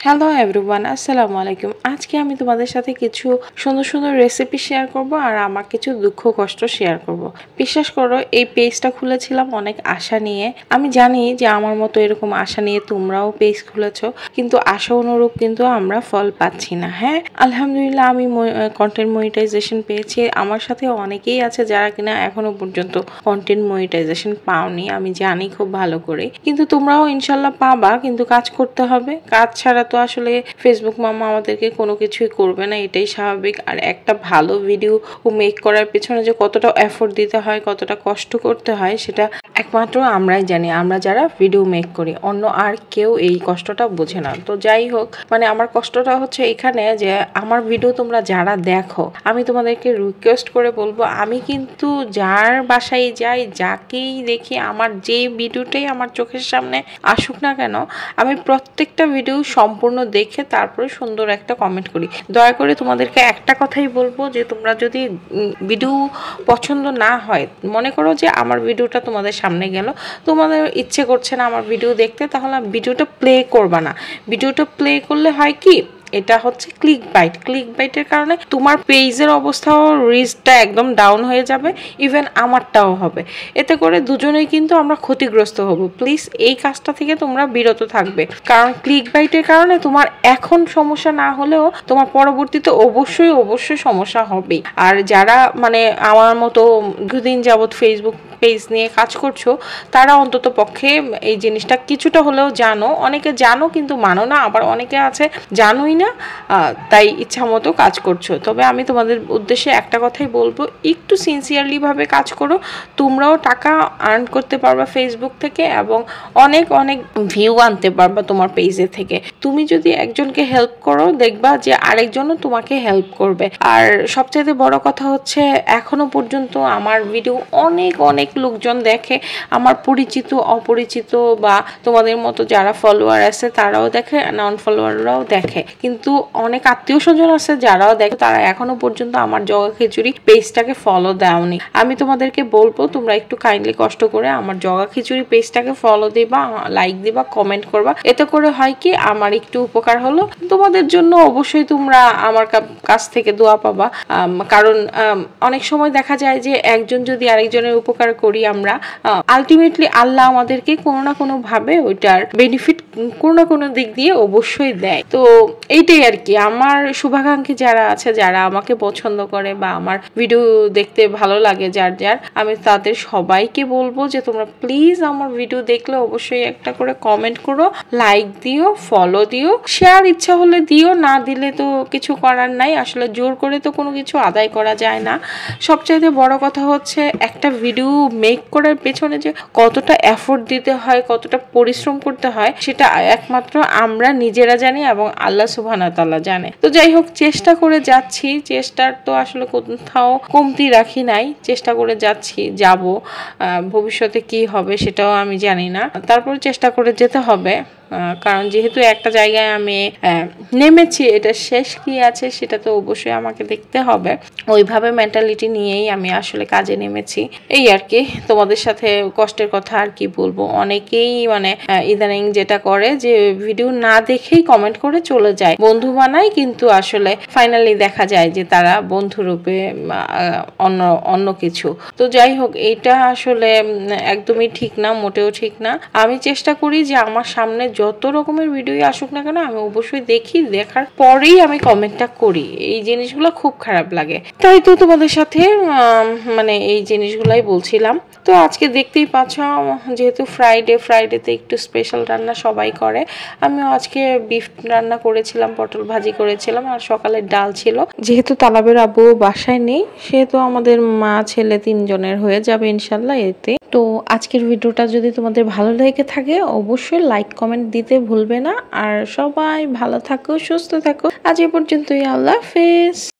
Hello everyone, আসসালামু আলাইকুম। আজকে আমি তোমাদের সাথে কিছু সুন্দর সুন্দর রেসিপি শেয়ার করব আর আমার কিছু দুঃখ কষ্ট শেয়ার করব। বিশ্বাস করো, এই পেজটা খুলেছিলাম অনেক আশা নিয়ে। আমি জানি যে আমার মতো এরকম আশা নিয়ে তোমরাও পেজ খুলেছো, কিন্তু আশা অনুরূপ কিন্তু আমরা ফল পাচ্ছি না। হ্যাঁ, আলহামদুলিল্লাহ আমি কন্টেন্ট মনিটাইজেশন পেয়েছি। আমার সাথে অনেকেই আছে যারা কিনা এখনো পর্যন্ত কন্টেন্ট মনিটাইজেশন পাওনি, আমি জানি খুব ভালো করে। কিন্তু তোমরাও ইনশাল্লাহ পাবা, কিন্তু কাজ করতে হবে। কাজ ছাড়া তো আসলে ফেসবুক মামা আমাদেরকে কোনো কিছুই করবে না, এটাই স্বাভাবিক। আর একটা ভালো ভিডিও মেক করার পেছনে যে কতটা এফোর্ট দিতে হয়, কতটা কষ্ট করতে হয়, সেটা একমাত্র আমরাই জানি, আমরা যারা ভিডিও মেক করি। অন্য আর কেউ এই কষ্টটা বোঝে না। তো যাই হোক, মানে আমার কষ্টটা হচ্ছে এখানে যে আমার ভিডিও তোমরা যারা দেখো, আমি তোমাদেরকে রিকোয়েস্ট করে বলবো, আমি কিন্তু যার বাসায় যাই, যাকেই দেখি, আমার যে ভিডিওটাই আমার চোখের সামনে আসুক না কেন, আমি প্রত্যেকটা ভিডিও সম্পূর্ণ দেখে তারপরে সুন্দর একটা কমেন্ট করি। দয়া করে তোমাদেরকে একটা কথাই বলবো যে তোমরা যদি ভিডিও পছন্দ না হয়, মনে করো যে আমার ভিডিওটা তোমাদের সামনে গেল, তোমাদের ইচ্ছে করছে না আমার ভিডিও দেখতে, তাহলে ভিডিওটা প্লে করবা না। ভিডিওটা প্লে করলে হয় কি, এটা হচ্ছে ক্লিক বাইটের কারণে তোমার পেজের অবস্থাও, রিচটা একদম ডাউন হয়ে যাবে, ইভেন আমারটাও হবে। এতে করে দুজনেই কিন্তু আমরা ক্ষতিগ্রস্ত হব। প্লিজ এই কাজটা থেকে তোমরা বিরত থাকবে, কারণ ক্লিক বাইটের কারণে তোমার এখন সমস্যা না হলেও তোমার পরবর্তীতে অবশ্যই সমস্যা হবে। আর যারা মানে আমার মতো দুদিন যাবৎ ফেসবুক পেজ নিয়ে কাজ করছো, তারা অন্তত পক্ষে এই জিনিসটা কিছুটা হলেও জানো। অনেকে জানো কিন্তু মানো না, আবার অনেকে আছে জানোই না, তাই ইচ্ছা মতো কাজ করছো। তবে আমি তোমাদের উদ্দেশ্যে একটা কথাই বলবো, একটু সিনসিয়ারলি ভাবে কাজ করো, তোমরাও টাকা আর্ন করতে পারবা ফেসবুক থেকে, এবং অনেক ভিউ আনতে পারবা তোমার পেজে থেকে। তুমি যদি একজনকে হেল্প করো, দেখবা যে আরেকজনও তোমাকে হেল্প করবে। আর সবচেয়ে বড় কথা হচ্ছে, এখনো পর্যন্ত আমার ভিডিও অনেক লোকজন দেখে, আমার পরিচিত অপরিচিত বা তোমাদের মতো যারা ফলোয়ার আছে তারাও দেখে, নন ফলোয়াররাও দেখে, কিন্তু অনেক আত্মীয় স্বজন আছে যারাও দেখে, তারা এখনো পর্যন্ত আমার জগা খিচুড়ি পেজটাকে ফলো দেওনি। আমি তোমাদেরকে বলবো, তোমরা একটু কাইন্ডলি কষ্ট করে আমার জগা খিচুড়ি পেজটাকে ফলো দিবা, লাইক দিবা, কমেন্ট করবা। এতে করে হয় কি, আমার একটু উপকার হলো, তোমাদের জন্য অবশ্যই তোমরা আমার কাছ থেকে দোয়া পাবা। কারণ অনেক সময় দেখা যায় যে একজন যদি আরেকজনের উপকার করি আমরা, আলটিমেটলি আল্লাহ আমাদেরকে কোনো না কোনো ভাবে ওইটার বেনিফিট কোনো না কোনো দিক দিয়ে অবশ্যই দেয়। তো এইটাই আর কি। আমার শুভাকাঙ্ক্ষী যারা আছে, যারা আমাকে পছন্দ করে বা আমার ভিডিও দেখতে ভালো লাগে যার, আমি তাদের সবাইকে বলবো যে তোমরা প্লিজ আমার ভিডিও দেখলে অবশ্যই একটা করে কমেন্ট করো, লাইক দিও, ফলো দিও, শেয়ার ইচ্ছা হলে দিও, না দিলে তো কিছু করার নাই। আসলে জোর করে তো কোনো কিছু আদায় করা যায় না। সবচাইতে বড় কথা হচ্ছে, একটা ভিডিও মেক করার পেছনে যে কতটা এফোর্ট দিতে হয়, কতটা পরিশ্রম করতে হয়, সেটা একমাত্র আমরা নিজেরা জানি এবং আল্লাহ সুবহানাহু ওয়া তাআলা জানে। তো যাই হোক, চেষ্টা করে যাচ্ছি, চেষ্টার তো আসলে কোথাও কমতি রাখি নাই, চেষ্টা করে যাচ্ছি, যাব। ভবিষ্যতে কি হবে সেটাও আমি জানি না, তারপর চেষ্টা করে যেতে হবে। কারণ যেহেতু একটা জায়গায় আমি নেমেছি, এটা শেষ কি আছে সেটা তো অবশ্যই আমাকে দেখতে হবে। ওইভাবে মেন্টালিটি নিয়েই আমি আসলে কাজে নেমেছি। এই আর কি, তোমাদের সাথে কষ্টের কথা আর কি বলবো। অনেকেই মানে ইদানিং যেটা করে যে ভিডিও না দেখেই কমেন্ট করে চলে যায়, বন্ধু বানায়, কিন্তু আসলে ফাইনালি দেখা যায় যে তারা বন্ধুরূপে অন্য কিছু। তো যাই হোক, এইটা আসলে একদমই ঠিক না, মোটেও ঠিক না। আমি চেষ্টা করি যে আমার সামনে যত রকমের ভিডিও আসুক না কেন, আমি অবশ্যই দেখি, দেখার পরেই আমি কমেন্টটা করি। এই জিনিসগুলো খুব খারাপ লাগে, তাই তো তোমাদের সাথে মানে এই জিনিসগুলাই বলছিলাম। তো আজকে দেখতেই পাচ্ছ, যেহেতু ফ্রাইডেতে একটু স্পেশাল রান্না সবাই করে, আমিও আজকে বিফ রান্না করেছিলাম, পটল ভাজি করেছিলাম, আর সকালের ডাল ছিল। যেহেতু তালাবের আব্বু বাসায় নেই, সেহেতু আমাদের মা ছেলে 3 জনের হয়ে যাবে ইনশাল্লাহ এতে। তো আজকের ভিডিওটা যদি তোমাদের ভালো লেগে থাকে, অবশ্যই লাইক কমেন্ট দিতে ভুলবে না। আর সবাই ভালো থাকো, সুস্থ থাকো। আজ এ পর্যন্তই, আল্লাহ হাফেজ।